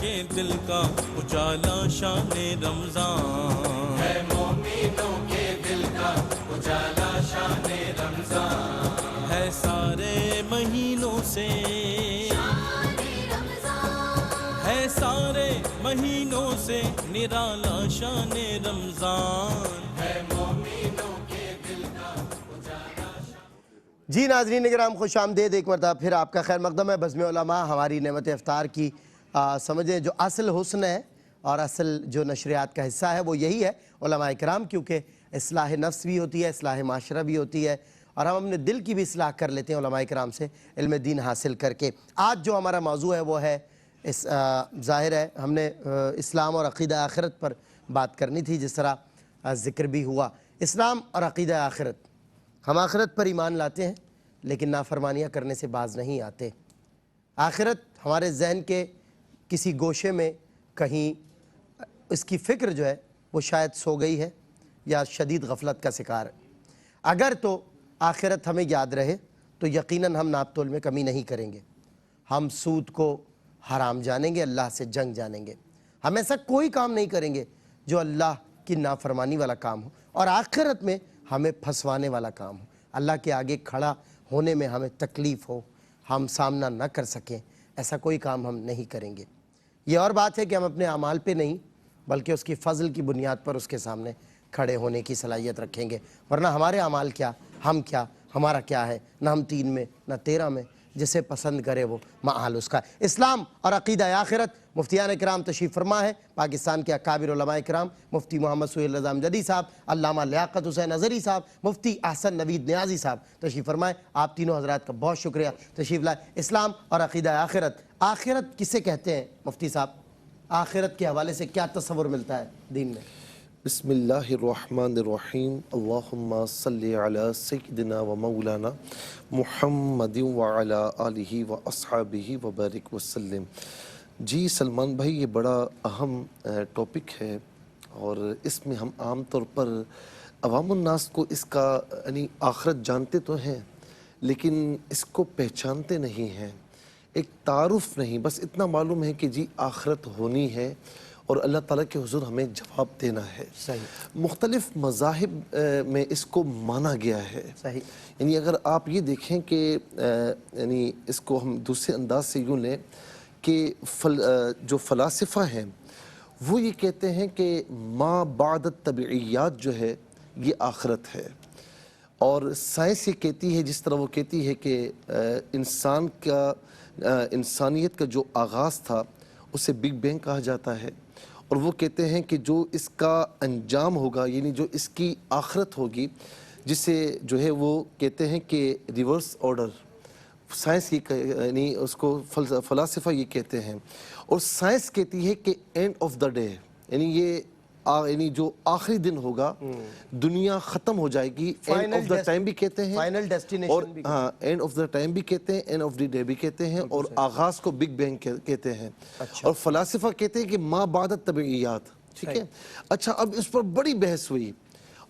کے دل کا اجالا شان رمضان ہے، مومنوں کے دل کا اجالا شان رمضان ہے، سارے مہینوں سے ہے، سارے مہینوں سے نرالا شان رمضان ہے، مومنوں کے دل کا اجالا شان۔ جی ناظرین کرام، خوش آمدید ایک مرتبہ پھر آپ کا خیر مقدم ہے۔ بزم علماء ہماری نعمت افطار کی سمجھیں جو اصل حسن ہے اور اصل جو نشریات کا حصہ ہے وہ یہی ہے علماء کرام، کیونکہ اصلاح نفس بھی ہوتی ہے، اصلاح معاشرہ بھی ہوتی ہے، اور ہم اپنے دل کی بھی اصلاح کر لیتے ہیں علماء کرام سے علم دین حاصل کر کے۔ آج جو ہمارا موضوع ہے وہ ہے ظاہر ہے ہم نے اسلام اور عقیدہ آخرت پر بات کرنی تھی، جس طرح ذکر بھی ہوا۔ اسلام اور عقیدہ آخرت، ہم آخرت پر ایمان لاتے ہیں لیکن نافرمانیاں کرنے سے باز نہیں آتے۔ آخرت ہمارے ذہن کے کسی گوشے میں کہیں اس کی فکر جو ہے وہ شاید سو گئی ہے یا شدید غفلت کا شکار ہے۔ اگر تو آخرت ہمیں یاد رہے تو یقیناً ہم ناپ تول میں کمی نہیں کریں گے، ہم سود کو حرام جانیں گے، اللہ سے جنگ جانیں گے، ہم ایسا کوئی کام نہیں کریں گے جو اللہ کی نافرمانی والا کام ہو اور آخرت میں ہمیں پھنسوانے والا کام ہو، اللہ کے آگے کھڑا ہونے میں ہمیں تکلیف ہو، ہم سامنا نہ کر سکیں، ایسا کوئی کام ہم نہیں کریں گے۔ یہ اور بات ہے کہ ہم اپنے اعمال پہ نہیں بلکہ اس کی فضل کی بنیاد پر اس کے سامنے کھڑے ہونے کی صلاحیت رکھیں گے، ورنہ ہمارے اعمال کیا، ہم کیا، ہمارا کیا ہے، نہ ہم 3 میں نہ 13 میں، جسے پسند کرے وہ معال اس کا۔ اسلام اور عقیدہ آخرت، مفتیان کرام تشریف فرما ہے، پاکستان کے اکابر علماء کرام، مفتی محمد سہیل رضا امجدی صاحب، علامہ لیاقت حسین اظہری صاحب، مفتی احسن نوید نیازی صاحب تشریف فرمائے۔ آپ تینوں حضرات کا بہت شکریہ تشریف لائے۔ اسلام اور عقیدہ آخرت، آخرت کسے کہتے ہیں مفتی صاحب؟ آخرت کے حوالے سے کیا تصور ملتا ہے دین میں؟ بسم اللہ الرحمن الرحیم، اللہم صلی علی سیدنا و مولانا محمد وعلی آلہ و اصحابہ وبارک وسلم۔ جی سلمان بھائی، یہ بڑا اہم ٹاپک ہے اور اس میں ہم عام طور پر عوام الناس کو اس کا یعنی آخرت جانتے تو ہیں لیکن اس کو پہچانتے نہیں ہیں، ایک تعارف نہیں، بس اتنا معلوم ہے کہ جی آخرت ہونی ہے اور اللہ تعالیٰ کے حضور ہمیں جواب دینا ہے۔ صحیح، مختلف مذاہب میں اس کو مانا گیا ہے۔ صحیح، یعنی اگر آپ یہ دیکھیں کہ یعنی اس کو ہم دوسرے انداز سے یوں لیں کہ جو فلاسفہ ہیں وہ یہ کہتے ہیں کہ ما بعد الطبعیات جو ہے یہ آخرت ہے، اور سائنس یہ کہتی ہے، جس طرح وہ کہتی ہے کہ انسانیت کا جو آغاز تھا اسے بگ بینگ کہا جاتا ہے، اور وہ کہتے ہیں کہ جو اس کا انجام ہوگا یعنی جو اس کی آخرت ہوگی جسے جو ہے وہ کہتے ہیں کہ ریورس آرڈر، سائنس یہ یعنی اس کو فلاسفہ یہ کہتے ہیں، اور سائنس کہتی ہے کہ اینڈ آف دا ڈے، یعنی یہ یعنی جو آخری دن ہوگا، دنیا ختم ہو جائے گی، اینڈ آف دا ٹائم بھی کہتے ہیں، فائنل اور ڈیسٹینیشن بھی ہاں اینڈ آف دا ٹائم بھی کہتے ہیں، اینڈ آف دی ڈے بھی کہتے ہیں، اور آغاز کو بگ بینگ کہتے ہیں، اور فلاسفہ کہتے ہیں کہ ما بعد الطبعیات، ٹھیک ہے۔ اچھا، اب اس پر بڑی بحث ہوئی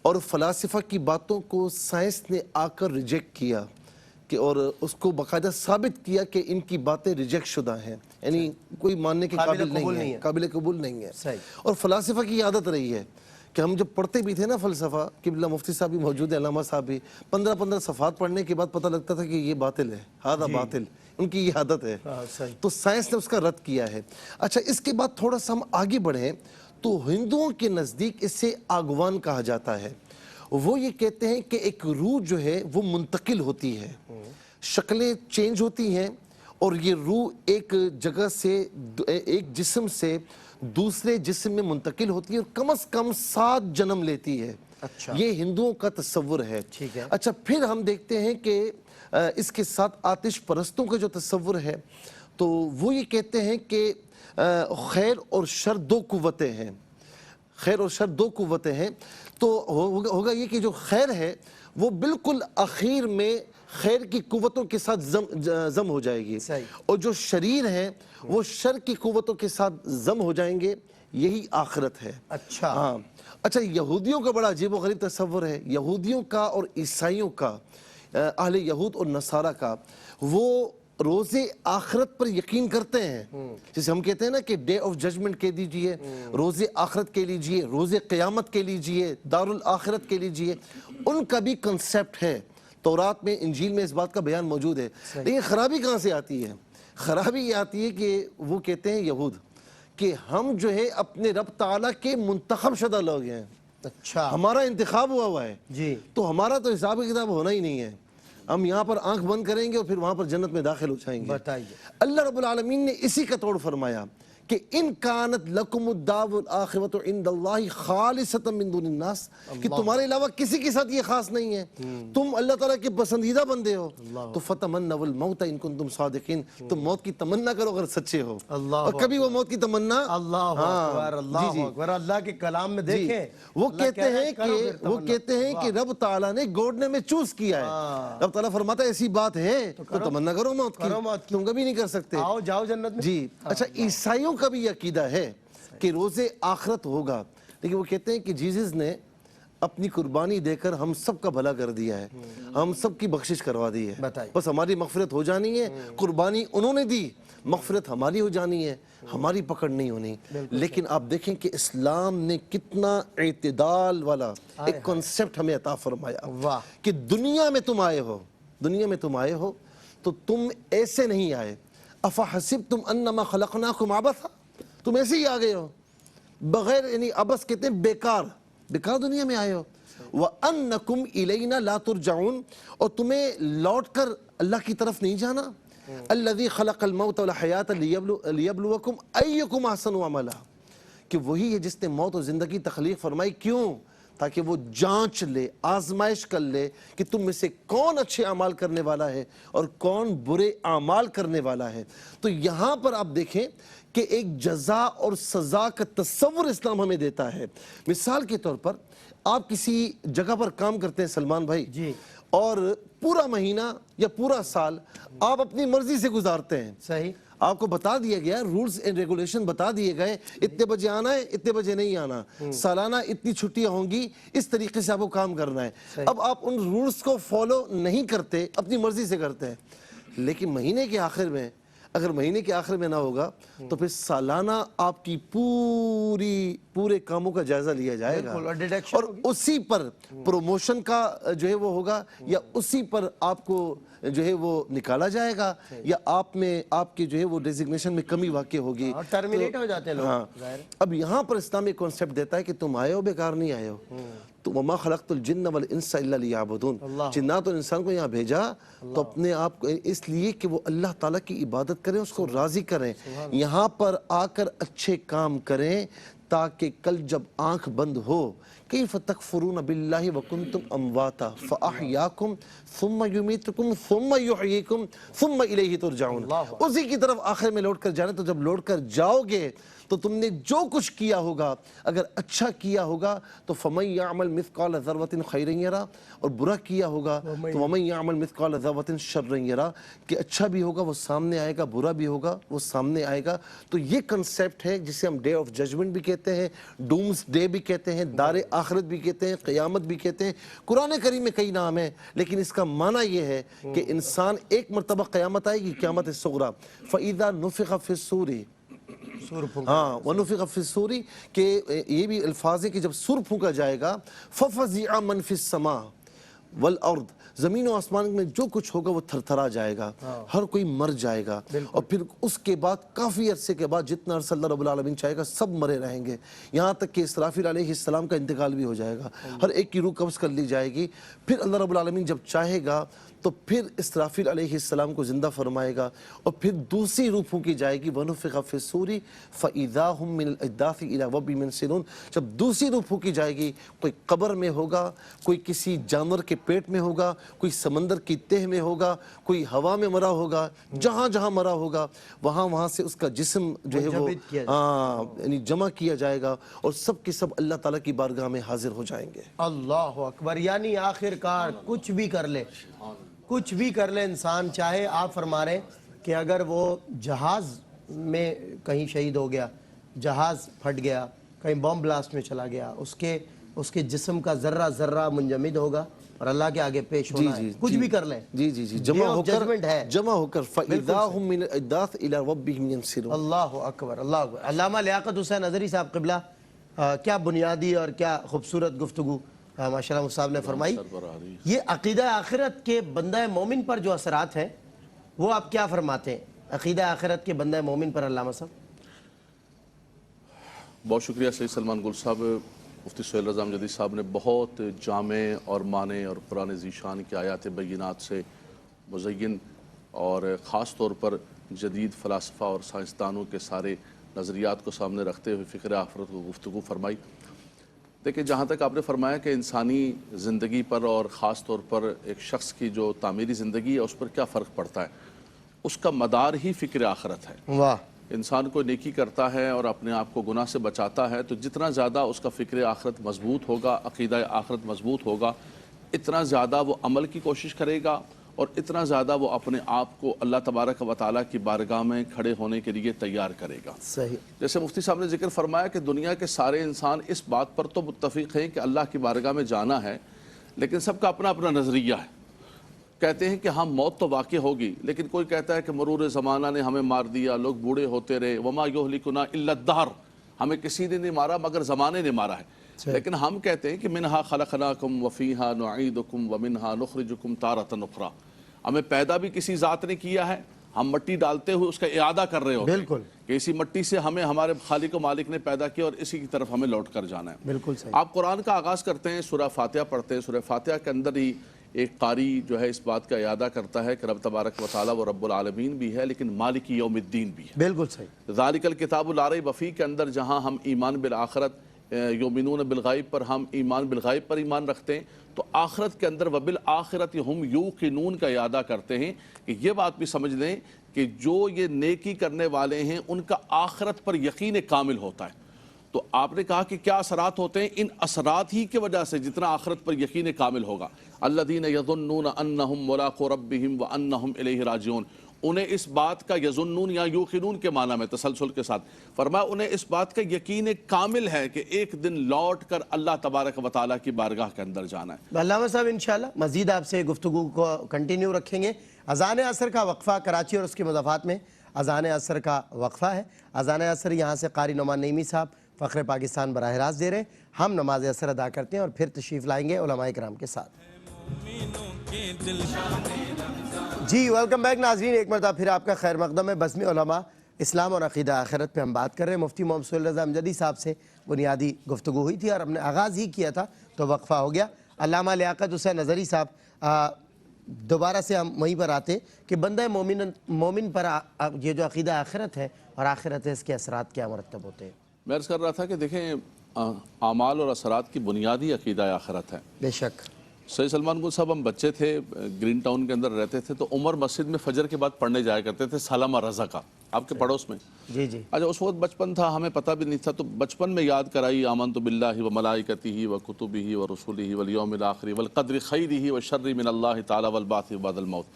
اور فلاسفہ کی باتوں کو سائنس نے آ کر ریجیکٹ کیا کہ اور اس کو باقاعدہ ثابت کیا کہ ان کی باتیں ریجیکٹ شدہ ہیں، یعنی کوئی ماننے کے قابل نہیں ہے، قابل قبول نہیں ہے۔ اور فلاسفہ کی عادت رہی ہے کہ ہم جب پڑھتے بھی تھے نا فلسفہ، قبلہ مفتی صاحب بھی موجود ہے، علامہ صاحب بھی، 15 صفحات پڑھنے کے بعد پتہ لگتا تھا کہ یہ باطل ہے، ہذا باطل، ان کی یہ عادت ہے، تو سائنس نے اس کا رد کیا ہے۔ اچھا، اس کے بعد تھوڑا سا ہم آگے بڑھیں تو ہندوؤں کے نزدیک اسے آگوان کہا جاتا ہے۔ وہ یہ کہتے ہیں کہ ایک روح جو ہے وہ منتقل ہوتی ہے، شکلیں چینج ہوتی ہیں، اور یہ روح ایک جگہ سے ایک جسم سے دوسرے جسم میں منتقل ہوتی ہے اور کم از کم 7 جنم لیتی ہے۔ یہ ہندوؤں کا تصور ہے۔ اچھا، پھر ہم دیکھتے ہیں کہ اس کے ساتھ آتش پرستوں کا جو تصور ہے تو وہ یہ کہتے ہیں کہ خیر اور شر 2 قوتیں ہیں، خیر اور شر 2 قوتیں ہیں، تو ہوگا یہ کہ جو خیر ہے وہ بالکل اخیر میں خیر کی قوتوں کے ساتھ ضم ہو جائے گی، اور جو شریر ہیں وہ شر کی قوتوں کے ساتھ ضم ہو جائیں گے، یہی آخرت ہے۔ ہاں، اچھا، یہودیوں کا بڑا عجیب و غریب تصور ہے، یہودیوں کا اور عیسائیوں کا، اہل یہود اور نصارہ کا، وہ روز آخرت پر یقین کرتے ہیں، جسے ہم کہتے ہیں نا کہ ڈے آف ججمنٹ کہہ دیجئے، روز آخرت کہہ لیجئے، روز قیامت کہہ لیجئے، دار الآخرت کہہ لیجئے، ان کا بھی کنسیپٹ ہے۔ تورات میں، انجیل میں اس بات کا بیان موجود ہے۔ لیکن خرابی کہاں سے آتی ہے؟ خرابی یہ آتی ہے کہ وہ کہتے ہیں یہود کہ ہم جو ہے اپنے رب تعالیٰ کے منتخب شدہ لوگ ہیں، اچھا ہمارا انتخاب ہوا ہے، جی تو ہمارا تو حساب کتاب ہونا ہی نہیں ہے، ہم یہاں پر آنکھ بند کریں گے اور پھر وہاں پر جنت میں داخل ہو جائیں گے۔ بتائیے اللہ رب العالمین نے اسی کا توڑ فرمایا کہ ان کانت لکم الدار الآخرۃ عند اللہ خالصۃ من دون الناس، کہ تمہارے علاوہ کسی کے ساتھ یہ خاص نہیں ہے، تم اللہ تعالیٰ کے پسندیدہ بندے ہو، تو فتمنوا الموت ان کنتم صادقین، تم موت کی تمنا کرو اگر سچے ہو، اور کبھی وہ موت کی تمنا اللہ اکبر اللہ اکبر، اللہ کے کلام میں دیکھیں وہ اللہ کہتے کہہ رہا ہے ہیں کرو پھر وہ تمنا۔ کہتے ہیں کہ رب تعالیٰ نے گوڑنے میں چوز کیا ہے، رب تعالیٰ فرماتا ہے ایسی بات ہے تو تمنا کرو موت کی، تم کبھی نہیں کر سکتے۔ آؤ جاؤ جنت میں۔ جی اچھا، عیسائیوں کا بھی عقیدہ ہے کہ روز آخرت ہوگا، لیکن وہ کہتے ہیں کہ جیزس نے اپنی قربانی دے کر ہم سب کا بھلا کر دیا ہے، ہم سب کی بخشش کروا دی ہے، بتائیے۔ بس ہماری مغفرت ہو جانی ہے، قربانی انہوں نے دی، مغفرت ہماری ہو جانی ہے، ہماری پکڑ نہیں ہونی۔ لیکن آپ دیکھیں کہ اسلام نے کتنا اعتدال والا ایک کنسپٹ ہمیں عطا فرمایا واہ کہ دنیا میں تم آئے ہو تو تم ایسے نہیں آئے، افحسبتم انما خلقناکم عبثا، تم ایسے ہی آ گئے ہو بغیر، یعنی عبث کہتے ہیں بیکار دنیا میں آئے ہو، وَأَنَّكُمْ إِلَيْنَا لَا تُرْجَعُونَ، اور تمہیں لوٹ کر اللہ کی طرف نہیں جانا۔ الَّذِي خَلَقَ الْمَوْتَ وَالْحَيَاةَ لِيَبْلُوَكُمْ أَيُّكُمْ أَحْسَنُ عَمَلًا، کہ وہی ہے جس نے موت اور زندگی تخلیق فرمائی، کیوں؟ تاکہ وہ جانچ لے، آزمائش کر لے کہ تم میں سے کون اچھے اعمال کرنے والا ہے اور کون برے اعمال کرنے والا ہے۔ تو یہاں پر آپ دیکھیں کہ ایک جزا اور سزا کا تصور اسلام ہمیں دیتا ہے۔ مثال کے طور پر آپ کسی جگہ پر کام کرتے ہیں سلمان بھائی، جی، اور پورا مہینہ یا پورا سال آپ اپنی مرضی سے گزارتے ہیں، صحیح، آپ کو بتا دیا گیا، رولز اینڈ ریگولیشن بتا دیے گئے، اتنے بجے آنا ہے، اتنے بجے نہیں آنا، سالانہ اتنی چھٹیاں ہوں گی، اس طریقے سے آپ کو کام کرنا ہے۔ اب آپ ان رولز کو فالو نہیں کرتے، اپنی مرضی سے کرتے ہیں، لیکن مہینے کے آخر میں اگر مہینے کے آخر میں نہ ہوگا تو پھر سالانہ آپ کی پورے کاموں کا جائزہ لیا جائے گا، اور اسی پر پروموشن کا جو ہے وہ ہوگا، یا اسی پر آپ کو جو ہے وہ نکالا جائے گا، یا آپ کے جو ہے وہ ڈیزگنیشن میں کمی واقع ہوگی، ٹرمینیٹ ہو جاتے ہیں لوگ۔ ہاں۔ اب یہاں پر اسلام ایک کانسیپٹ دیتا ہے کہ تم آئے ہو بیکار نہیں آئے ہو، تو وَمَا خَلَقْتُ الْجِنَّ وَالْإِنسَ إِلَّا لِيَعْبُدُونَ، جنات اور انسان کو یہاں بھیجا تو اپنے آپ کو اس لیے کہ وہ اللہ تعالیٰ کی عبادت کریں، اس کو راضی کریں، یہاں پر آ کر اچھے کام کریں تاکہ کل جب آنکھ بند ہو، کیف تکفرون باللہ وکنتم امواتا فاحیاکم ثم یمیتکم ثم یحییکم ثم الیہ ترجعون، اسی کی طرف آخر میں لوٹ کر جانا۔ تو جب لوٹ کر جاؤ گے تو تم نے جو کچھ کیا ہوگا، اگر اچھا کیا ہوگا تو فَمَن يَعْمَلْ مِثْقَالَ ذَرَّةٍ خَيْرًا يَرَهُ، اور برا کیا ہوگا تو وَمَن يَعْمَلْ مِثْقَالَ ذَرَّةٍ شَرًّا يَرَهُ، کہ اچھا بھی ہوگا وہ سامنے آئے گا، برا بھی ہوگا وہ سامنے آئے گا۔ تو یہ کنسیپٹ ہے جسے ہم ڈے آف ججمنٹ بھی کہتے ہیں، ڈومز ڈے بھی کہتے ہیں، دار آخرت بھی کہتے ہیں، قیامت بھی کہتے ہیں۔ قرآن کریم میں کئی نام ہیں، لیکن اس کا معنی یہ ہے کہ انسان ایک مرتبہ قیامت آئے گی، قیامت صغریٰ، فَإِذَا نُفِخَ فِي الصُّورِ، ہاں وَنُفِخَ فِي الصُّورِ، کہ یہ بھی الفاظ ہے کہ جب سور پھونکا جائے گا، فَفَزِعَ مَن فِي السَّمَاءِ وَالْأَرْضِ، زمین و آسمان میں جو کچھ ہوگا وہ تھر تھرا جائے گا، ہر کوئی مر جائے گا، اور پھر اس کے بعد کافی عرصے کے بعد جتنا عرصہ اللہ رب العالمین چاہے گا سب مرے رہیں گے، یہاں تک کہ اسرافیل علیہ السلام کا انتقال بھی ہو جائے گا، ہر ایک کی روح قبض کر لی جائے گی۔ پھر اللہ رب العالمین جب چاہے گا تو پھر اسرافیل علیہ السلام کو زندہ فرمائے گا، اور پھر دوسری روح پھونکی جائے گی، وَنُفِخَ فِي الصُّورِ فَإِذَا هُم مِّنَ الْأَجْدَاثِ إِلَىٰ رَبِّهِمْ يَنسِلُونَ، جب دوسری روح پھونکی جائے گی، کوئی قبر میں ہوگا، کوئی کسی جانور کے پیٹ میں ہوگا، کوئی سمندر کی تہ میں ہوگا، کوئی ہوا میں مرا ہوگا، جہاں جہاں مرا ہوگا وہاں سے اس کا جسم جو ہے وہ یعنی جمع کیا جائے گا، اور سب کے سب اللہ تعالیٰ کی بارگاہ میں حاضر ہو جائیں گے۔ اللہ اکبر، یعنی آخر کار کچھ بھی کر لے انسان، چاہے آپ فرما رہے کہ اگر وہ جہاز میں کہیں شہید ہو گیا، جہاز پھٹ گیا، کہیں بم بلاسٹ میں چلا گیا، اس کے جسم کا ذرہ ذرہ منجمد ہوگا، اور اللہ کے آگے پیش ہونا ہے, کچھ بھی کر لیں. جی جی جی Day جمع of ہو کر judgment ہے. جمع ہو کر فَإِذَا هُمْ مِنَ الْأَجْدَاثِ إِلَىٰ رَبِّهِمْ يَنْسِلُونَ. اللہ اکبر, اللہ اکبر. علامہ لیاقت حسین اظہری صاحب قبلہ, کیا بنیادی اور کیا خوبصورت گفتگو ماشاء اللہ صاحب نے فرمائی. یہ عقیدہ آخرت کے بندہ مومن پر جو اثرات ہیں وہ آپ کیا فرماتے ہیں, عقیدہ آخرت کے بندہ مومن پر علامہ صاحب؟ بہت شکریہ سید سلمان گل صاحب. مفتی سہیل رضا امجدی صاحب نے بہت جامع اور معنی اور قرآن ذیشان کی آیات بینات سے مزین اور خاص طور پر جدید فلاسفہ اور سائنسدانوں کے سارے نظریات کو سامنے رکھتے ہوئے فکر آخرت کو گفتگو فرمائی. دیکھیں, جہاں تک آپ نے فرمایا کہ انسانی زندگی پر اور خاص طور پر ایک شخص کی جو تعمیری زندگی ہے اس پر کیا فرق پڑتا ہے, اس کا مدار ہی فکر آخرت ہے. واہ. انسان کو نیکی کرتا ہے اور اپنے آپ کو گناہ سے بچاتا ہے تو جتنا زیادہ اس کا فکر آخرت مضبوط ہوگا, عقیدہ آخرت مضبوط ہوگا, اتنا زیادہ وہ عمل کی کوشش کرے گا اور اتنا زیادہ وہ اپنے آپ کو اللہ تبارک و تعالیٰ کی بارگاہ میں کھڑے ہونے کے لیے تیار کرے گا. صحیح. جیسے مفتی صاحب نے ذکر فرمایا کہ دنیا کے سارے انسان اس بات پر تو متفق ہیں کہ اللہ کی بارگاہ میں جانا ہے, لیکن سب کا اپنا اپنا نظریہ ہے. کہتے ہیں کہ ہم موت تو واقع ہوگی, لیکن کوئی کہتا ہے کہ مرور زمانہ نے ہمیں مار دیا, لوگ بوڑھے ہوتے رہے, وما یہلکنا الا الدہر, ہمیں کسی نے نہیں مارا مگر زمانے نے مارا ہے. لیکن ہم کہتے ہیں کہ منہا خلقناکم وفیہا نعیدکم ومنہا نخرجکم تارۃ اخری, ہمیں پیدا بھی کسی ذات نے کیا ہے, ہم مٹی ڈالتے ہوئے اس کا اعادہ کر رہے ہوتے ہیں کہ اسی مٹی سے ہمیں ہمارے خالق و مالک نے پیدا کیا اور اسی کی طرف ہمیں لوٹ کر جانا ہے. بالکل صحیح. آپ قرآن کا آغاز کرتے ہیں, سورہ فاتحہ پڑھتے ہیں, سورہ فاتحہ کے اندر ہی ایک قاری جو ہے اس بات کا اعادہ کرتا ہے کہ رب تبارک و تعالیٰ وہ رب العالمین بھی ہے لیکن مالک یوم الدین بھی ہے. بالکل صحیح. ذالک الکتاب لا ریب فیہ کے اندر جہاں ہم ایمان بالآخرت, یؤمنون بالغیب پر ہم ایمان بالغیب پر ایمان رکھتے ہیں, تو آخرت کے اندر وبالآخرۃ ہم یوقنون کا اعادہ کرتے ہیں کہ یہ بات بھی سمجھ لیں کہ جو یہ نیکی کرنے والے ہیں ان کا آخرت پر یقین کامل ہوتا ہے. تو آپ نے کہا کہ کیا اثرات ہوتے ہیں, ان اثرات ہی کی وجہ سے جتنا آخرت پر یقین کامل ہوگا. الذین یظنون انہم ملاقو ربہم وانہم الیہ راجعون, انہیں اس بات کا یظنون یا یوقنون کے معنی میں تسلسل کے ساتھ فرمایا, انہیں اس بات کا یقین کامل ہے کہ ایک دن لوٹ کر اللہ تبارک و تعالیٰ کی بارگاہ کے اندر جانا ہے. علامہ صاحب انشاءاللہ مزید آپ سے گفتگو کو کنٹینیو رکھیں گے. اذان عصر کا وقفہ کراچی اور اس کے مضافات میں اذان عصر کا وقفہ ہے. اذان عصر یہاں سے قاری نعمان نعیمی صاحب فخر پاکستان براہ راست دے رہے ہیں, ہم نماز عصر ادا کرتے ہیں اور پھر تشریف لائیں گے علماء کرام کے ساتھ. جی ویلکم بیک ناظرین, ایک مرتبہ پھر آپ کا خیر مقدم ہے. بزم علماء اسلام اور عقیدہ آخرت پہ ہم بات کر رہے ہیں. مفتی محمد سہیل رضا امجدی صاحب سے بنیادی گفتگو ہوئی تھی اور ہم نے آغاز ہی کیا تھا تو وقفہ ہو گیا. علامہ لیاقت حسین اظہری صاحب دوبارہ سے ہم وہیں پر آتے کہ بندہ مومن پر یہ جو عقیدہ آخرت ہے اور آخرت ہے, اس کے اثرات کیا مرتب ہوتے ہیں؟ میں عرض کر رہا تھا کہ دیکھیں, اعمال اور اثرات کی بنیادی عقیدہ آخرت ہے. بے شک. سید سلمان گل صاحب, ہم بچے تھے, گرین ٹاؤن کے اندر رہتے تھے, تو عمر مسجد میں فجر کے بعد پڑھنے جایا کرتے تھے سلام رضا کا, آپ کے پڑوس میں. جی جی. اچھا اس وقت بچپن تھا, ہمیں پتہ بھی نہیں تھا, تو بچپن میں یاد کرائی آمنت باللہ و ملائکتہ و کتبہ و رسولہ والیوم الآخر والقدر خیرہ و شرہ من اللہ تعالی والبعث بعد الموت.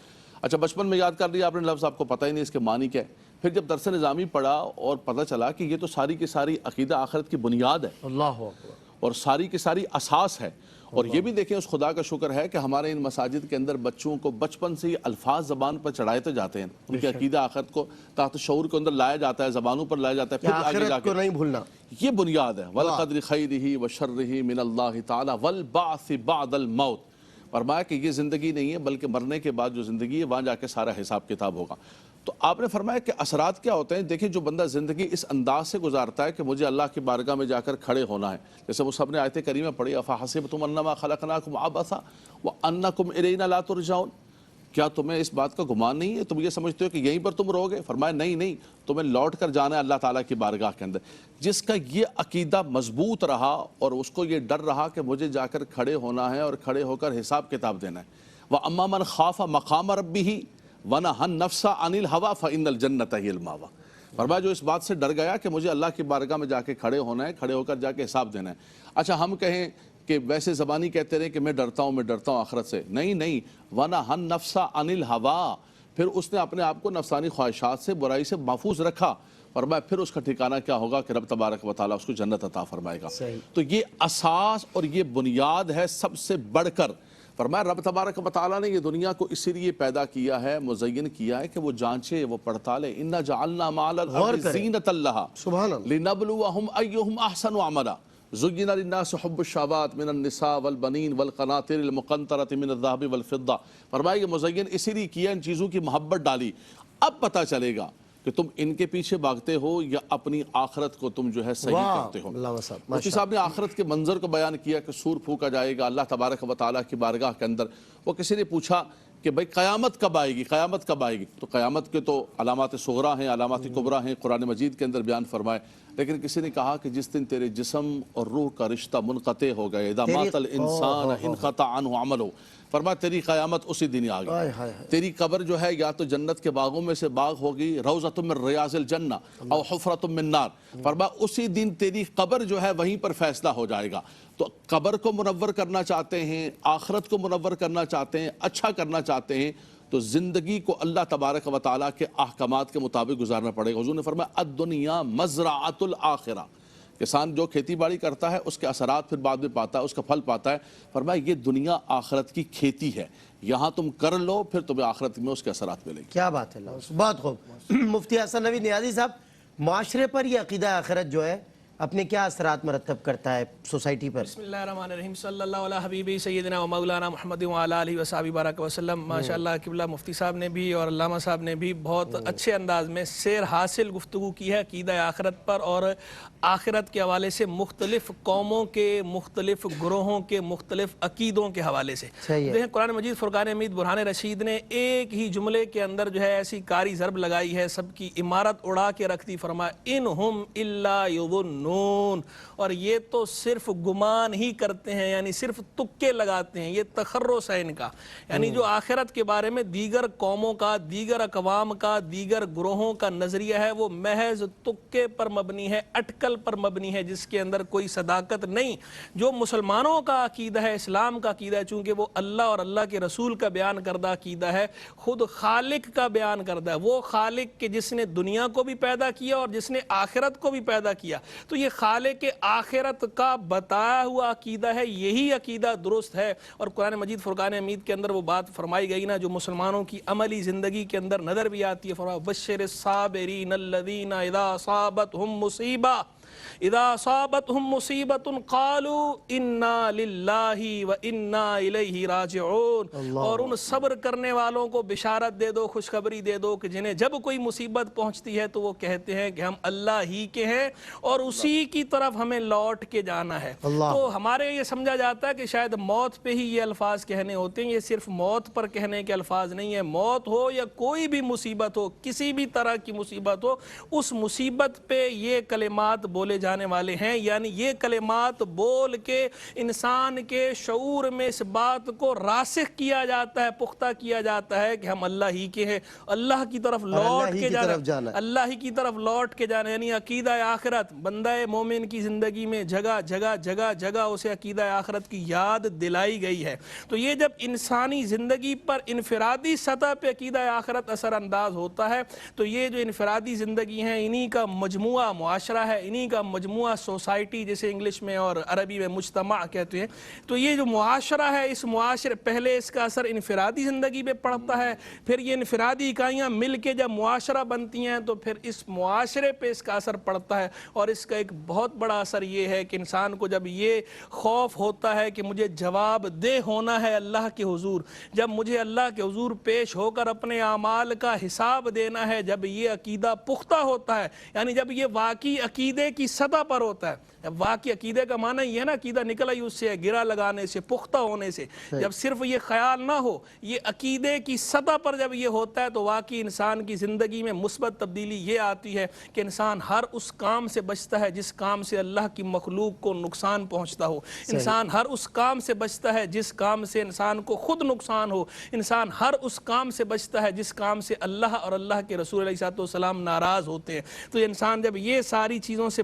اچھا بچپن میں یاد کر لیا آپ نے لفظ, آپ کو پتہ ہی نہیں اس کے معنی کیا ہے. پھر جب درس نظامی پڑھا اور پتہ چلا کہ یہ تو ساری کی ساری عقیدہ آخرت کی بنیاد ہے, اللہ اکبر, اور ساری کی ساری اساس ہے. اور یہ بھی دیکھیں اس خدا کا شکر ہے کہ ہمارے ان مساجد کے اندر بچوں کو بچپن سے یہ الفاظ زبان پر چڑھائے تو جاتے ہیں, ان کے عقیدہ آخرت کو تحت شعور کے اندر لایا جاتا ہے, زبانوں پر لایا جاتا ہے. پھر آگے جا کے نہیں بھولنا, یہ بنیاد ہے. والقدر خیرہ و شرہ من اللہ تعالی والبعث بعد الموت. فرمایا کہ یہ زندگی نہیں ہے بلکہ مرنے کے بعد جو زندگی ہے وہاں جا کے سارا حساب کتاب ہوگا. تو آپ نے فرمایا کہ اثرات کیا ہوتے ہیں. دیکھیں جو بندہ زندگی اس انداز سے گزارتا ہے کہ مجھے اللہ کی بارگاہ میں جا کر کھڑے ہونا ہے, جیسے مصحف نے آیت کریمہ پڑھی, افحسبتم انما خلقناکم عبثا وانکم الینا لا ترجعون, کیا تمہیں اس بات کا گمان نہیں ہے, تم یہ سمجھتے ہو کہ یہیں پر تم رہو گے؟ فرمایا نہیں, تمہیں لوٹ کر جانا ہے اللہ تعالیٰ کی بارگاہ کے اندر. جس کا یہ عقیدہ مضبوط رہا اور اس کو یہ ڈر رہا کہ مجھے جا کر کھڑے ہونا ہے اور کھڑے ہو کر حساب کتاب دینا ہے. وَأَمَّا مَنْ خَافَ مَقَامَ رَبِّهِ وَنَهَا النَّفْسَ عَنِ الْهَوَىٰ فَإِنَّ الْجَنَّةَ هِيَ الْمَأْوَىٰ. فرمایا جو اس بات سے ڈر گیا کہ مجھے اللہ کی بارگاہ میں جا کے کھڑے ہونا ہے, کھڑے ہو کر جا کے حساب دینا ہے. اچھا ہم کہیں کہ ویسے زبانی کہتے رہے کہ میں ڈرتا ہوں آخرت سے, نہیں, وَنَهَا النَّفْسَ عَنِ الْهَوَىٰ, پھر اس نے اپنے آپ کو نفسانی خواہشات سے, برائی سے محفوظ رکھا. فرمایا پھر اس کا ٹھکانہ کیا ہوگا کہ رب تبارک و تعالیٰ اس کو جنت عطا فرمائے گا. تو یہ اساس اور یہ بنیاد ہے سب سے بڑھ کر فرمایا رب تبارک و تعالیٰ نے یہ دنیا کو اسی لیے پیدا کیا ہے، مزین کیا ہے کہ وہ جانچے، وہ پڑتالے. اِنَّا جَعَلْنَا مَعَ الْأَرْضِ زِینَةً لَهَا سبحان اللہ. لِنَبْلُوَهُمْ أَيُّهُمْ أَحْسَنُ عَمَلًا زُيِّنَ لِلنَّاسِ حُبُّ الشَّهَوَاتِ مِنَ النِّسَاءِ وَالْبَنِينَ وَالْقَنَاطِرِ الْمُقَنطَرَةِ مِنَ الذَّهَبِ وَالْفِضَّةِ. فرمایا یہ مزین اسی لیے کیا، ان چیزوں کی محبت ڈالی. اب پتہ چلے گا کہ تم ان کے پیچھے بھاگتے ہو یا اپنی آخرت کو تم جو ہے صحیح کرتے ہو. مفتی صاحب نے آخرت کے منظر کو بیان کیا کہ سور پھونکا جائے گا اللہ تبارک و تعالیٰ کی بارگاہ کے اندر. وہ کسی نے پوچھا کہ بھائی قیامت کب آئے گی، قیامت کب آئے گی؟ تو قیامت کے تو علامات صغریٰ ہیں، علامات کبریٰ ہیں، قرآن مجید کے اندر بیان فرمائے. لیکن کسی نے کہا کہ جس دن تیرے جسم اور روح کا رشتہ منقطع ہو گئے، اذا مات الانسان انقطع عنہ عملہ، فرمایا تیری قیامت اسی دن آ گئی. تیری قبر جو ہے یا تو جنت کے باغوں میں سے باغ ہوگی، روضۃ من ریاض الجنہ او حفرۃ من نار. فرمایا اسی دن تیری قبر جو ہے وہیں پر فیصلہ ہو جائے گا. تو قبر کو منور کرنا چاہتے ہیں، آخرت کو منور کرنا چاہتے ہیں، اچھا کرنا چاہتے ہیں، تو زندگی کو اللہ تبارک و تعالیٰ کے احکامات کے مطابق گزارنا پڑے گا. حضور نے فرمایا الدنیا مزرعۃ الآخرہ. کسان جو کھیتی باڑی کرتا ہے اس کے اثرات پھر بعد میں پاتا ہے، اس کا پھل پاتا ہے. فرمایا یہ دنیا آخرت کی کھیتی ہے، یہاں تم کر لو پھر تمہیں آخرت میں اس کے اثرات ملیں گے. کیا بات ہے اللہ. بہت خوب. مفتی حسن نوید نیازی صاحب، معاشرے پر یہ عقیدہ آخرت جو ہے اپنے کیا اثرات مرتب کرتا ہے سوسائٹی پر؟ بسم اللہ الرحمن الرحیم. صلی اللہ علیہ حبیبی سیدنا و مولانا محمد وعلی آلہ وصحبہ بارک وسلم. ماشاءاللہ قبلہ مفتی صاحب نے بھی اور علامہ صاحب نے بھی بہت اچھے انداز میں سیر حاصل گفتگو کی ہے عقیدہ آخرت پر، اور آخرت کے حوالے سے مختلف قوموں کے، مختلف گروہوں کے، مختلف عقیدوں کے حوالے سے. دیکھیں قرآن مجید فرقان حمید برہان رشید نے ایک ہی جملے کے اندر جو ہے ایسی کاری ضرب لگائی ہے، سب کی عمارت اڑا کے رکھ دی. فرمایا انہم الا یظنون، اور یہ تو صرف گمان ہی کرتے ہیں، یعنی صرف تکے لگاتے ہیں. یہ تخرص ہے ان کا، یعنی جو آخرت کے بارے میں دیگر قوموں کا، دیگر اقوام کا، دیگر گروہوں کا نظریہ ہے وہ محض تکے پر مبنی ہے، اٹکل پر مبنی ہے، جس کے اندر کوئی صداقت نہیں. جو مسلمانوں کا عقیدہ ہے، اسلام کا عقیدہ ہے، چونکہ وہ اللہ اور اللہ کے رسول کا بیان کردہ عقیدہ ہے، خود خالق کا بیان کردہ ہے. وہ خالق کہ جس نے دنیا کو بھی پیدا کیا اور جس نے آخرت کو بھی پیدا کیا. تو یہ خالق آخرت کا بتایا ہوا عقیدہ ہے، یہی عقیدہ درست ہے. اور قرآن مجید فرقان حمید کے اندر وہ بات فرمائی گئی نا جو مسلمانوں کی عملی زندگی کے اندر نظر بھی آتی ہے. فرمایا بشر الصابرین الذین اذا اصابتهم مصیبہ اذا اصابتهم مصیبت قالوا انا للہ وانا الیہ راجعون. اور ان صبر کرنے والوں کو بشارت دے دو، خوشخبری دے دو کہ جنہیں جب کوئی مصیبت پہنچتی ہے تو وہ کہتے ہیں کہ ہم اللہ ہی کے ہیں اور اسی کی طرف ہمیں لوٹ کے جانا ہے. تو ہمارے یہ سمجھا جاتا ہے کہ شاید موت پہ ہی یہ الفاظ کہنے ہوتے ہیں. یہ صرف موت پر کہنے کے الفاظ نہیں ہے. موت ہو یا کوئی بھی مصیبت ہو، کسی بھی طرح کی مصیبت ہو، اس مصیبت پہ یہ کلمات بولے جانے والے ہیں. یعنی یہ کلمات بول کے انسان کے شعور میں اس بات کو راسخ کیا جاتا ہے، پختہ کیا جاتا ہے کہ ہم اللہ ہی کے ہیں، اللہ کی طرف لوٹ کے جانا، اللہ ہی کی طرف لوٹ کے جانا. یعنی عقیدہ آخرت بندہ مومن کی زندگی میں جگہ جگہ جگہ جگہ اسے عقیدہ آخرت کی یاد دلائی گئی ہے. تو یہ جب انسانی زندگی پر انفرادی سطح پہ عقیدہ آخرت اثر انداز ہوتا ہے تو یہ جو انفرادی زندگی ہیں انہی کا مجموعہ معاشرہ ہے، انہی کا مجموعہ سوسائٹی جسے انگلش میں اور عربی میں مجتمع کہتے ہیں. تو یہ جو معاشرہ ہے، اس معاشرے پہلے اس کا اثر انفرادی زندگی پہ پڑتا ہے، پھر یہ انفرادی اکائیاں مل کے جب معاشرہ بنتی ہیں تو پھر اس معاشرے پہ اس کا اثر پڑتا ہے. اور اس کا ایک بہت بڑا اثر یہ ہے کہ انسان کو جب یہ خوف ہوتا ہے کہ مجھے جواب دہ ہونا ہے اللہ کے حضور، جب مجھے اللہ کے حضور پیش ہو کر اپنے اعمال کا حساب دینا ہے، جب یہ عقیدہ پختہ ہوتا ہے، یعنی جب یہ واقعی عقیدے کی سطح پر ہوتا ہے. واقعی عقیدے کا معنی یہ ہے نا، عقیدہ نکلا ہی اس سے، گرا لگانے سے، پختہ ہونے سے. جب صرف یہ خیال نہ ہو، یہ عقیدے کی سطح پر جب یہ ہوتا ہے تو واقعی انسان کی زندگی میں مثبت تبدیلی یہ آتی ہے کہ انسان ہر اس کام سے بچتا ہے جس کام سے اللہ کی مخلوق کو نقصان پہنچتا ہو. انسان ہر اس کام سے بچتا ہے جس کام سے انسان کو خود نقصان ہو. انسان ہر اس کام سے بچتا ہے جس کام سے اللہ اور اللہ کے رسول علیہ الصلوۃ والسلام ناراض ہوتے ہیں. تو انسان جب یہ ساری چیزوں سے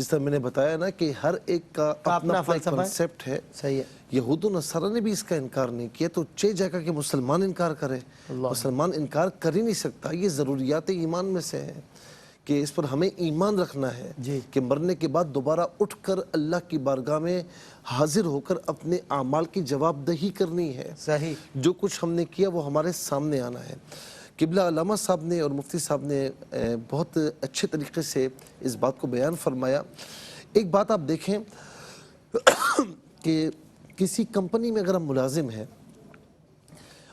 جس طرح میں نے بتایا نا کہ ہر ایک کا اپنا اپنا فلسفہ ہے۔ کنسیپٹ ہے. صحیح ہے. یہود و نصارہ نے بھی اس کا انکار نہیں کیا، تو جائے گا کہ مسلمان انکار کرے. مسلمان انکار کر ہی نہیں سکتا. یہ ضروریات ایمان میں سے ہے کہ اس پر ہمیں ایمان رکھنا ہے کہ مرنے کے بعد دوبارہ اٹھ کر اللہ کی بارگاہ میں حاضر ہو کر اپنے اعمال کی جواب دہی کرنی ہے. صحیح. جو کچھ ہم نے کیا وہ ہمارے سامنے آنا ہے. قبلہ علامہ صاحب نے اور مفتی صاحب نے بہت اچھے طریقے سے اس بات کو بیان فرمایا. ایک بات آپ دیکھیں کہ کسی کمپنی میں اگر ہم ملازم ہیں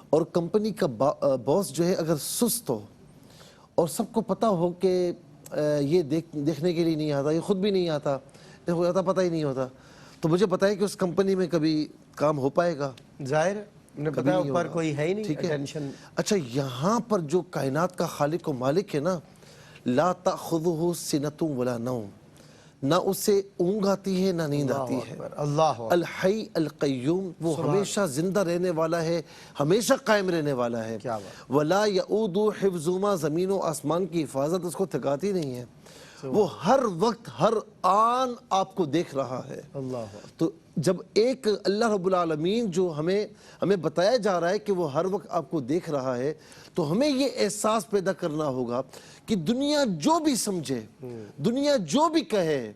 اور کمپنی کا باس جو ہے اگر سست ہو اور سب کو پتہ ہو کہ یہ دیکھنے کے لیے نہیں آتا، یہ خود بھی نہیں آتا، پتہ ہی نہیں ہوتا، تو مجھے پتہ ہے کہ اس کمپنی میں کبھی کام ہو پائے گا؟ ظاہر ہے، انہیں پتا ہے اوپر کوئی ہے ہی نہیں. ٹھیک ہے. ٹینشن. اچھا یہاں پر جو کائنات کا خالق و مالک ہے نا، لا تأخذہ سنۃ ولا نوم، نہ اسے اونگ آتی ہے نہ نیند آتی ہے. اللہ الحی القیوم، وہ ہمیشہ زندہ رہنے والا ہے، ہمیشہ قائم رہنے والا ہے. ولا یعود حفظہما، زمین و آسمان کی حفاظت اس کو تھکاتی نہیں ہے. وہ ہر وقت ہر آن آپ کو دیکھ رہا ہے. تو جب ایک اللہ رب العالمین جو ہمیں بتایا جا رہا ہے کہ وہ ہر وقت آپ کو دیکھ رہا ہے، تو ہمیں یہ احساس پیدا کرنا ہوگا کہ دنیا جو بھی سمجھے، دنیا جو بھی کہے،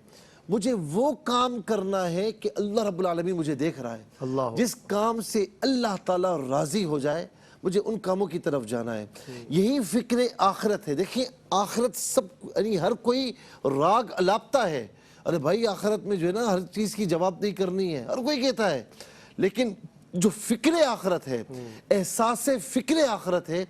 مجھے وہ کام کرنا ہے کہ اللہ رب العالمین مجھے دیکھ رہا ہے. جس کام سے اللہ تعالیٰ راضی ہو جائے مجھے ان کاموں کی طرف جانا ہے. یہی فکر آخرت ہے. دیکھیں آخرت یعنی ہر کوئی راگ الاپتا ہے، ارے بھائی آخرت میں جو ہے نا ہر چیز کی جواب نہیں کرنی ہے، ہر کوئی کہتا ہے. لیکن جو فکر آخرت ہے، احساس فکر آخرت ہے،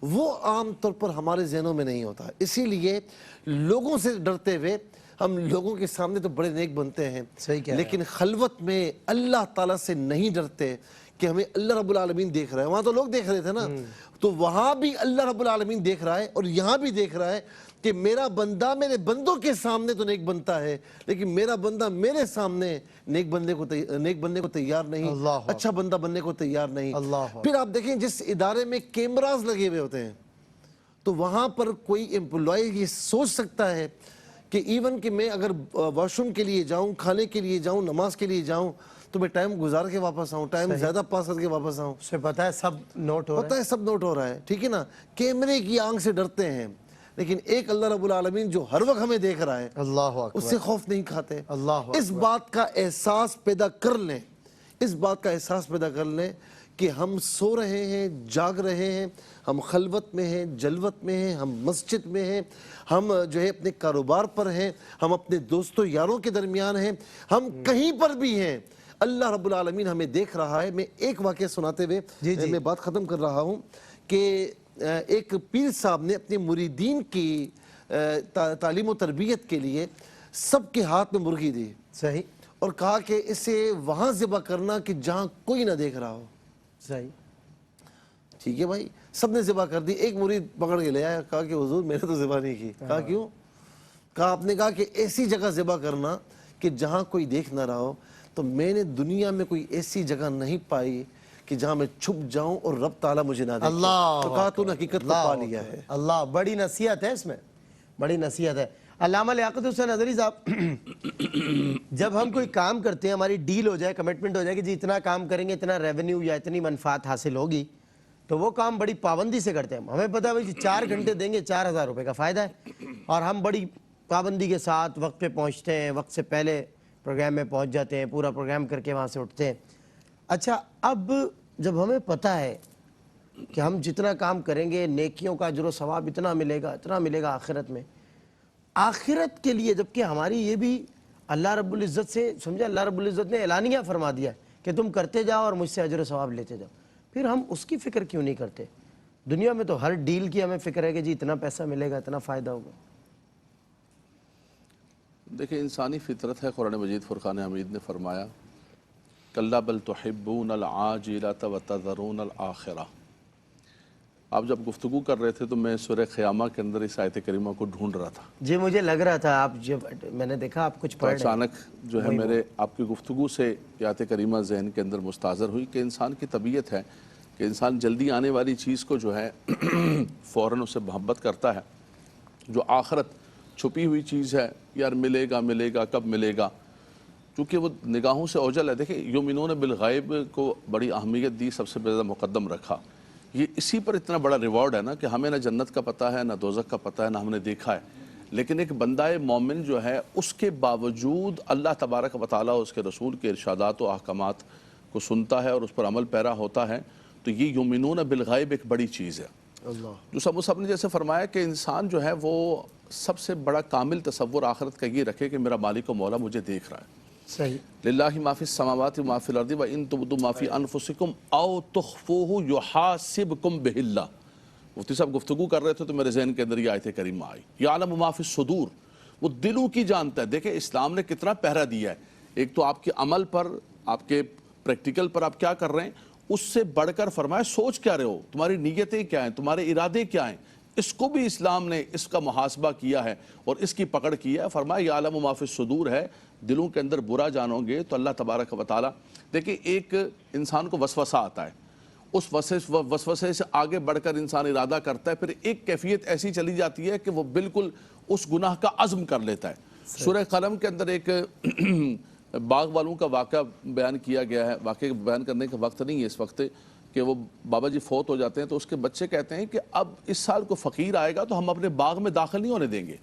وہ عام طور پر ہمارے ذہنوں میں نہیں ہوتا. اسی لیے لوگوں سے ڈرتے ہوئے ہم لوگوں کے سامنے تو بڑے نیک بنتے ہیں، لیکن خلوت میں اللہ تعالیٰ سے نہیں ڈرتے کہ ہمیں اللہ رب العالمین دیکھ رہا ہے. وہاں تو لوگ دیکھ رہے تھے نا، تو وہاں بھی اللہ رب العالمین دیکھ رہا ہے اور یہاں بھی دیکھ رہا ہے کہ میرا بندہ میرے بندوں کے سامنے تو نیک بنتا ہے، لیکن میرا بندہ میرے سامنے نیک بننے کو تیار نہیں، اچھا بندہ بننے کو تیار نہیں. پھر آپ دیکھیں جس ادارے میں کیمراز لگے ہوئے ہوتے ہیں تو وہاں پر کوئی ایمپلائی یہ سوچ سکتا ہے کہ ایون کہ میں اگر واش روم کے لیے جاؤں، کھانے کے لیے جاؤں، نماز کے لیے جاؤں تو میں ٹائم گزار کے واپس آؤں، ٹائم زیادہ پاس کر کے واپس آؤں. اسے پتہ ہے سب نوٹ ہو رہا ہے. پتہ ہے سب نوٹ ہو رہا ہے. ٹھیک ہے نا. کیمرے کی آنکھ سے ڈرتے ہیں، لیکن ایک اللہ رب العالمین جو ہر وقت ہمیں دیکھ رہا ہے، اللہ اکبر، اس سے خوف نہیں کھاتے. اللہ اس بات کا احساس پیدا کر لیں، اس بات کا احساس پیدا کر لیں کہ ہم سو رہے ہیں، جاگ رہے ہیں، ہم خلوت میں ہیں، جلوت میں ہیں، ہم مسجد میں ہیں، ہم جو ہے اپنے کاروبار پر ہیں، ہم اپنے دوستوں یاروں کے درمیان ہیں، ہم کہیں پر بھی ہیں، اللہ رب العالمین ہمیں دیکھ رہا ہے. میں ایک واقعہ سناتے ہوئے میں بات ختم کر رہا ہوں کہ ایک پیر صاحب نے اپنے مریدین کی تعلیم و تربیت کے لیے سب کے ہاتھ میں مرغی دی. صحیح. اور کہا کہ اسے وہاں ذبح کرنا کہ جہاں کوئی نہ دیکھ رہا ہو. صحیح. ٹھیک ہے بھائی، سب نے ذبح کر دی. ایک مرید پکڑ کے لے آیا، کہا کہ حضور میں نے تو ذبح نہیں کی. کہا کیوں؟ کہا آپ نے کہا کہ ایسی جگہ ذبح کرنا کہ جہاں کوئی دیکھ نہ رہا ہو. تو میں نے دنیا میں کوئی ایسی جگہ نہیں پائی کہ جہاں میں چھپ جاؤں اور رب تعالیٰ مجھے نہ دیکھے. اللہ. تو کہا تو نے حقیقت کو پا لیا ہے. اللہ. بڑی نصیحت ہے اس میں، بڑی نصیحت ہے. علامہ لیاقت حسین ندوی صاحب، جب ہم کوئی کام کرتے ہیں، ہماری ڈیل ہو جائے، کمٹمنٹ ہو جائے کہ جی اتنا کام کریں گے، اتنا ریونیو یا اتنی منفعت حاصل ہوگی، تو وہ کام بڑی پابندی سے کرتے ہیں. ہمیں پتہ ہے بھائی 4 گھنٹے دیں گے 4000 روپے کا فائدہ ہے، اور ہم بڑی پابندی کے ساتھ وقت پہ پہنچتے ہیں، وقت سے پہلے پروگرام میں پہنچ جاتے ہیں، پورا پروگرام کر کے وہاں سے اٹھتے ہیں. اچھا اب جب ہمیں پتہ ہے کہ ہم جتنا کام کریں گے نیکیوں کا اجر و ثواب اتنا ملے گا آخرت میں، آخرت کے لیے، جبکہ ہماری یہ بھی اللہ رب العزت سے سمجھے، اللہ رب العزت نے اعلانیہ فرما دیا کہ تم کرتے جاؤ اور مجھ سے اجر و ثواب لیتے جاؤ، پھر ہم اس کی فکر کیوں نہیں کرتے؟ دنیا میں تو ہر ڈیل کی ہمیں فکر ہے کہ جی اتنا پیسہ ملے گا، اتنا فائدہ ہوگا. دیکھیں انسانی فطرت ہے. قرآن مجید فرقان حمید نے فرمایا کلا بل تحبون العاجلۃ وتذرون الآخرہ. آپ جب گفتگو کر رہے تھے تو میں سورہ قیامہ کے اندر اس آیت کریمہ کو ڈھونڈ رہا تھا. جی مجھے لگ رہا تھا آپ جب میں نے دیکھا آپ کچھ پڑھ رہے ہیں، اچانک جو ہے میرے آپ کی گفتگو سے آیت کریمہ ذہن کے اندر مستحضر ہوئی کہ انسان کی طبیعت ہے کہ انسان جلدی آنے والی چیز کو جو ہے فوراً اسے محبت کرتا ہے، جو آخرت چھپی ہوئی چیز ہے، یار ملے گا کب ملے گا، چونکہ وہ نگاہوں سے اوجل ہے. دیکھیں یؤمنون بالغیب کو بڑی اہمیت دی، سب سے زیادہ مقدم رکھا. یہ اسی پر اتنا بڑا ریوارڈ ہے نا کہ ہمیں نہ جنت کا پتہ ہے، نہ دوزخ کا پتہ ہے، نہ ہم نے دیکھا ہے. لیکن ایک بندہ مومن جو ہے اس کے باوجود اللہ تبارک و تعالیٰ اس کے رسول کے ارشادات و احکامات کو سنتا ہے اور اس پر عمل پیرا ہوتا ہے. تو یہ یؤمنون بالغیب ایک بڑی چیز ہے. جو سب نے جیسے فرمایا کہ انسان جو ہے وہ سب سے بڑا کامل تصور آخرت کا یہ رکھے کہ میرا مالک و مولا مجھے دیکھ رہا ہے. صحیح. للہ ما فی السماوات و ما فی الارض و ان تبدوا ما فی انفسکم او تخفوہ یحاسبکم بہ اللہ. مفتی صاحب گفتگو کر رہے تھے تو میرے ذہن کے اندر یہ آیت کریمہ آئی. یعلم ما فی الصدور، وہ دلوں کی جانتا ہے. دیکھیں اسلام نے کتنا پہرا دیا ہے. ایک تو آپ کے عمل پر، آپ کے پریکٹیکل پر آپ کیا کر رہے ہیں، اس سے بڑھ کر فرمایا سوچ کیا رہے ہو، تمہاری نیتیں کیا ہیں، تمہارے ارادے کیا ہیں. اس کو بھی اسلام نے اس کا محاسبہ کیا ہے اور اس کی پکڑ کی ہے. فرمایا یعلم ما فی الصدور ہے، دلوں کے اندر برا جانو گے تو اللہ تبارک و تعالیٰ. دیکھیں ایک انسان کو وسوسہ آتا ہے، اس وسوسے سے آگے بڑھ کر انسان ارادہ کرتا ہے، پھر ایک کیفیت ایسی چلی جاتی ہے کہ وہ بالکل اس گناہ کا عزم کر لیتا ہے. سورہ قلم کے اندر ایک باغ والوں کا واقعہ بیان کیا گیا ہے. واقعہ بیان کرنے کا وقت نہیں ہے اس وقت کہ وہ بابا جی فوت ہو جاتے ہیں تو اس کے بچے کہتے ہیں کہ اب اس سال کو فقیر آئے گا تو ہم اپنے باغ میں داخل نہیں ہونے دیں گے.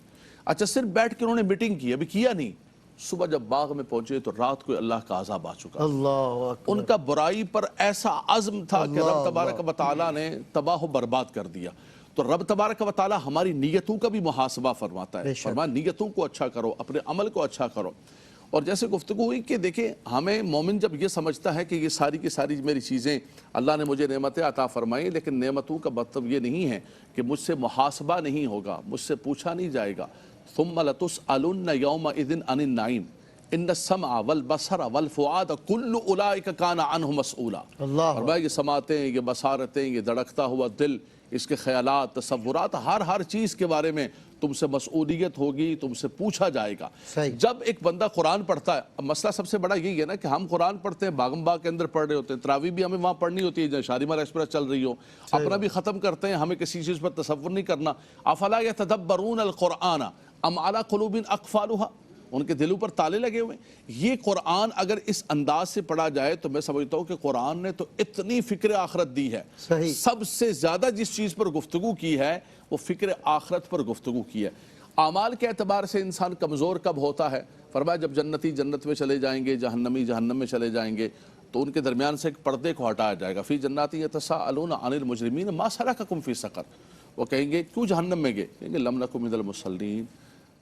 اچھا صرف بیٹھ کے انہوں نے میٹنگ کی، ابھی کیا نہیں. صبح جب باغ میں پہنچے تو رات کو اللہ کا عذاب آ چکا. اللہ اکبر. ان کا برائی پر ایسا عزم تھا کہ رب تبارک و تعالیٰ نے تباہ و برباد کر دیا. تو رب تبارک و تعالیٰ ہماری نیتوں کا بھی محاسبہ فرماتا ہے. فرمایا نیتوں کو اچھا کرو، اپنے عمل کو اچھا کرو. اور جیسے گفتگو ہوئی کہ دیکھیں ہمیں مومن جب یہ سمجھتا ہے کہ یہ ساری کی ساری میری چیزیں اللہ نے مجھے نعمتیں عطا فرمائی، لیکن نعمتوں کا مطلب یہ نہیں ہے کہ مجھ سے محاسبہ نہیں ہوگا، مجھ سے پوچھا نہیں جائے گا. ثم لتسألن یومئذ عن النعیم ان السمع والبصر والفؤاد کل اولئک کان عنہ مسئولا. فرمایا یہ سماعتیں، یہ بصارتیں، یہ دھڑکتا ہوا دل، اس کے خیالات، تصورات، ہر چیز کے بارے میں تم سے مسئولیت ہوگی، تم سے پوچھا جائے گا. جب ایک بندہ قرآن پڑھتا ہے، اب مسئلہ سب سے بڑا یہی ہے نا کہ ہم قرآن پڑھتے ہیں، باغم باغ کے اندر پڑھ رہے ہوتے ہیں، تراویح بھی ہمیں وہاں پڑھنی ہوتی ہے جہاں شالیمار ایکسپریس چل رہی ہو، اپنا بھی ختم کرتے ہیں، ہمیں کسی چیز پر تصور نہیں کرنا. افلا یتدبرون القرآن ام علی قلوب اقفالها، ان کے دلوں پر تالے لگے ہوئے ہیں. یہ قرآن اگر اس انداز سے پڑھا جائے تو میں سمجھتا ہوں کہ قرآن نے تو اتنی فکر آخرت دی ہے. سب سے زیادہ جس چیز پر گفتگو کی ہے وہ فکر آخرت پر گفتگو کی ہے. اعمال کے اعتبار سے انسان کمزور کب ہوتا ہے؟ فرمایا جب جنتی جنت میں چلے جائیں گے، جہنمی جہنم میں چلے جائیں گے تو ان کے درمیان سے ایک پردے کو ہٹایا جائے گا. فی جنات یتساءلون عن المجرمین ما سلککم فی سقر. وہ کہیں گے کیوں جہنم میں گئے؟ کہیں گے لم نک من المصلین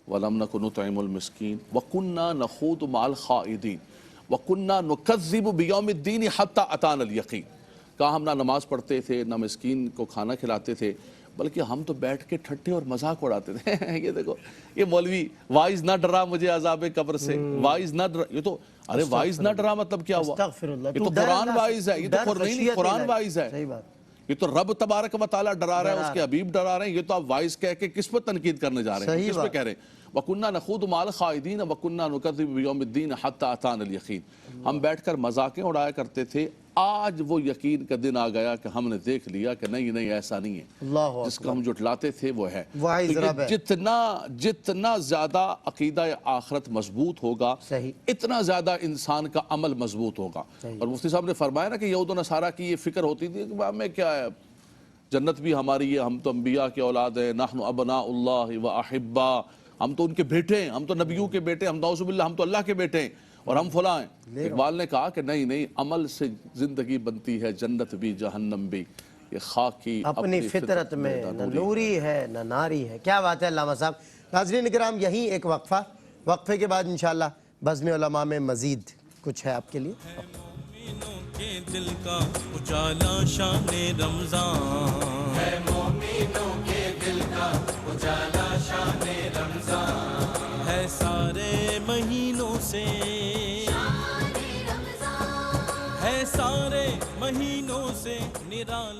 وَلَمْ نَكُ نُطْعِمُ الْمِسْكِينَ وَكُنَّا نَخُوضُ مَعَ الْخَائِضِينَ وَكُنَّا نُكَذِّبُ بِيَوْمِ الدِّينِ حَتَّى أَتَانَا الْيَقِينُ. کہا ہم نہ نماز پڑھتے تھے، نہ مسکین کو کھانا کھلاتے تھے، بلکہ ہم تو بیٹھ کے ٹھٹے اور مذاق اڑاتے تھے. یہ دیکھو یہ مولوی وائز نہ ڈرا مجھے عذاب قبر سے، وائز نہ ڈرا. یہ تو ارے وائز نہ ڈرا مطلب کیا ہوا؟ یہ تو قرآن وائز ہے، یہ تو قرآن وائز ہے. یہ تو رب تبارک و تعالیٰ ڈرا رہا ہے، اس کے حبیب ڈرا رہے ہیں. یہ تو آپ وائز کہہ کے کس پر تنقید کرنے جا رہے ہیں؟ کس پہ کہہ رہے ہیں؟ وَكُنَّا نَخُوضُ مَعَ الْخَائِضِينَ وَكُنَّا نُكَذِّبُ بِيَوْمِ الدِّينِ حَتَّى أَتَانَا الْيَقِينُ. ہم بیٹھ کر مذاقیں اڑایا کرتے تھے، آج وہ یقین کا دن آ گیا کہ ہم نے دیکھ لیا کہ نہیں ایسا نہیں ہے. جس کو ہم جھٹلاتے تھے وہ ہے. جتنا زیادہ عقیدہ آخرت مضبوط ہوگا اتنا زیادہ انسان کا عمل مضبوط ہوگا. اور مفتی صاحب نے فرمایا نا کہ یہود و نصارہ کی یہ فکر ہوتی تھی کہ ہمیں کیا ہے، جنت بھی ہماری ہے، ہم تو انبیاء کے اولاد ہیں، نحن ابناء اللہ و احبا، ہم تو ان کے بیٹے ہیں، ہم تو نبیوں کے بیٹے ہیں، ہم نعوذ باللہ ہم تو اللہ کے بیٹے ہیں اور ہم فلاں ہیں. اقبال نے کہا کہ نہیں عمل سے زندگی بنتی ہے، جنت بھی جہنم بھی. یہ خاکی اپنی فطرت میں نہ نوری ہے نہ ناری ہے. کیا بات ہے علامہ صاحب. ناظرین کرام یہیں ایک وقفے کے بعد انشاءاللہ بزم علماء میں مزید کچھ ہے آپ کے لیے. کے دل کا اجالا شان رمضان ہے، مومنوں کے دل کا اجالا شان رمضان ہے. سارے مہینوں سے ہے، سارے مہینوں سے نرالا